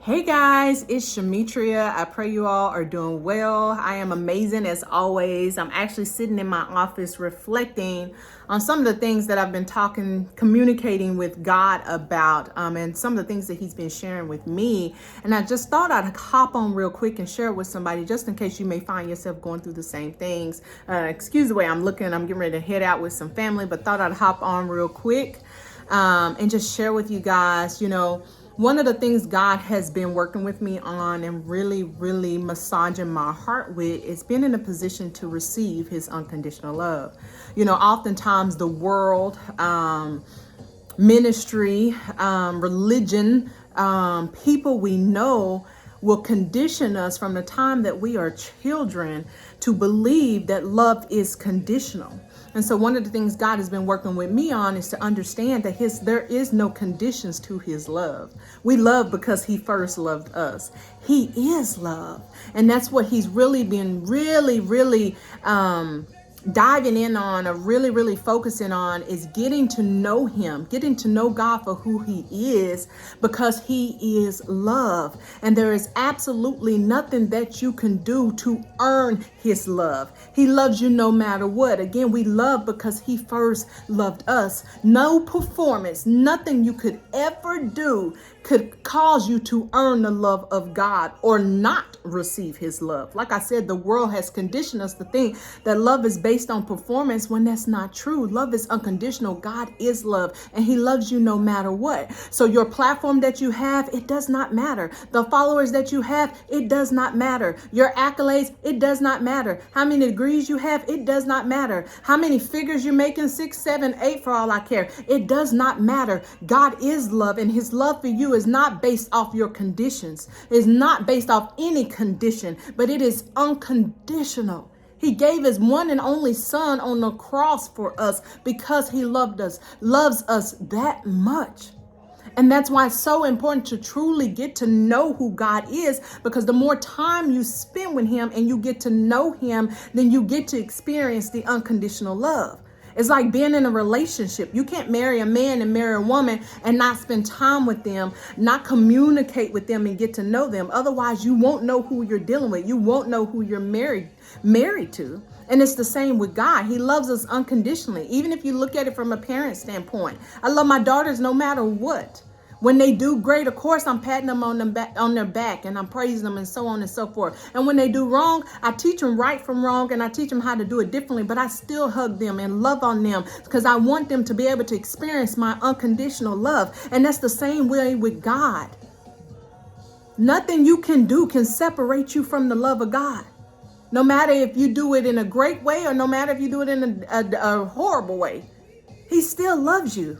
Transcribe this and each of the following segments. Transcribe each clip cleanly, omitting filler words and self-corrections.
Hey guys, it's Shamitria. I pray you all are doing well. I am amazing as always. I'm actually sitting in my office reflecting on some of the things that I've been communicating with God about, and some of the things that He's been sharing with me. And I just thought I'd hop on real quick and share it with somebody just in case you may find yourself going through the same things. Excuse the way I'm looking. I'm getting ready to head out with some family, but thought I'd hop on real quick and just share with you guys, one of the things God has been working with me on and really massaging my heart with is being in a position to receive His unconditional love. Oftentimes the world, ministry, religion, people we know will condition us from the time that we are children to believe that love is conditional. And so one of the things God has been working with me on is to understand that there is no conditions to His love. We love because He first loved us. He is love. And that's what He's really been really diving in on, or really focusing on, is getting to know Him, getting to know God for who He is, because He is love. And there is absolutely nothing that you can do to earn His love. He loves you no matter what. Again, we love because He first loved us. No performance, nothing you could ever do could cause you to earn the love of God or not receive His love. Like I said, the world has conditioned us to think that love is based on performance, when that's not true. Love is unconditional. God is love, and He loves you no matter what. So your platform that you have, it does not matter. The followers that you have, it does not matter. Your accolades, it does not matter. How many degrees you have, it does not matter. How many figures you're making, 6, 7, 8, for all I care, it does not matter. God is love, and His love for you is not based off your conditions. It's not based off any condition, but it is unconditional. He gave His one and only Son on the cross for us because He loves us that much. And that's why it's so important to truly get to know who God is, because the more time you spend with Him and you get to know Him, then you get to experience the unconditional love. It's like being in a relationship. You can't marry a man and marry a woman and not spend time with them, not communicate with them and get to know them. Otherwise, you won't know who you're dealing with. You won't know who you're married to. And it's the same with God. He loves us unconditionally. Even if you look at it from a parent standpoint. I love my daughters no matter what. When they do great, of course, I'm patting them on their back, and I'm praising them, and so on and so forth. And when they do wrong, I teach them right from wrong, and I teach them how to do it differently. But I still hug them and love on them because I want them to be able to experience my unconditional love. And that's the same way with God. Nothing you can do can separate you from the love of God. No matter if you do it in a great way or no matter if you do it in a horrible way. He still loves you.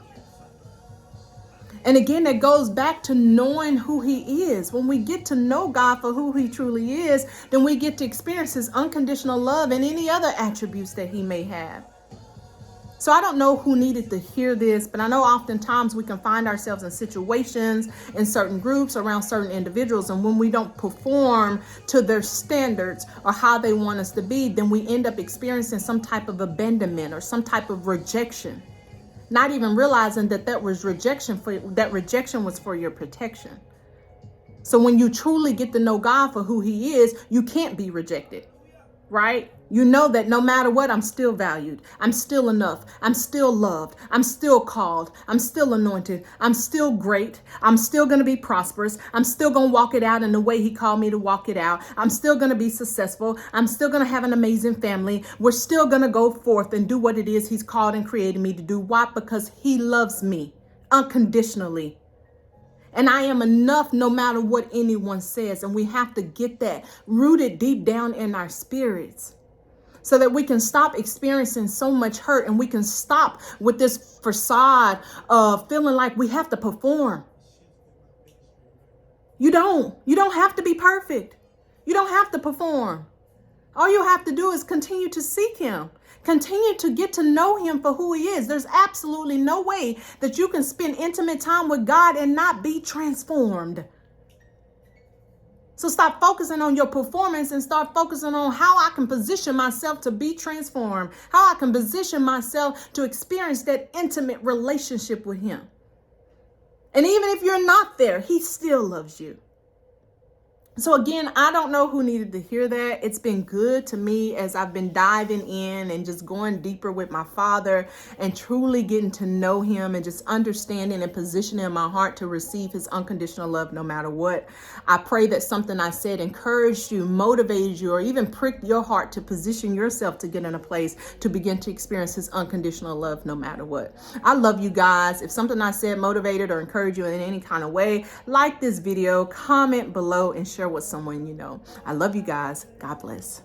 And again, that goes back to knowing who He is. When we get to know God for who He truly is, then we get to experience His unconditional love and any other attributes that He may have. So I don't know who needed to hear this, but I know oftentimes we can find ourselves in situations, in certain groups, around certain individuals. And when we don't perform to their standards or how they want us to be, then we end up experiencing some type of abandonment or some type of rejection. Not even realizing that rejection was for your protection. So when you truly get to know God for who He is, you can't be rejected, right? You know that no matter what, I'm still valued. I'm still enough. I'm still loved. I'm still called. I'm still anointed. I'm still great. I'm still going to be prosperous. I'm still going to walk it out in the way He called me to walk it out. I'm still going to be successful. I'm still going to have an amazing family. We're still going to go forth and do what it is He's called and created me to do. Why? Because He loves me unconditionally. And I am enough no matter what anyone says. And we have to get that rooted deep down in our spirits, so that we can stop experiencing so much hurt, and we can stop with this facade of feeling like we have to perform. You don't have to be perfect. You don't have to perform. All you have to do is continue to seek Him. Continue to get to know Him for who He is. There's absolutely no way that you can spend intimate time with God and not be transformed. So stop focusing on your performance and start focusing on how I can position myself to be transformed, how I can position myself to experience that intimate relationship with Him. And even if you're not there, He still loves you. So again, I don't know who needed to hear that. It's been good to me as I've been diving in and just going deeper with my Father and truly getting to know him and just understanding and positioning my heart to receive his unconditional love no matter what. I pray that something I said encouraged you, motivated you, or even pricked your heart to position yourself to get in a place to begin to experience his unconditional love no matter what. I love you guys. If something I said motivated or encouraged you in any kind of way, like this video, comment below, and share with someone you know. I love you guys. God bless.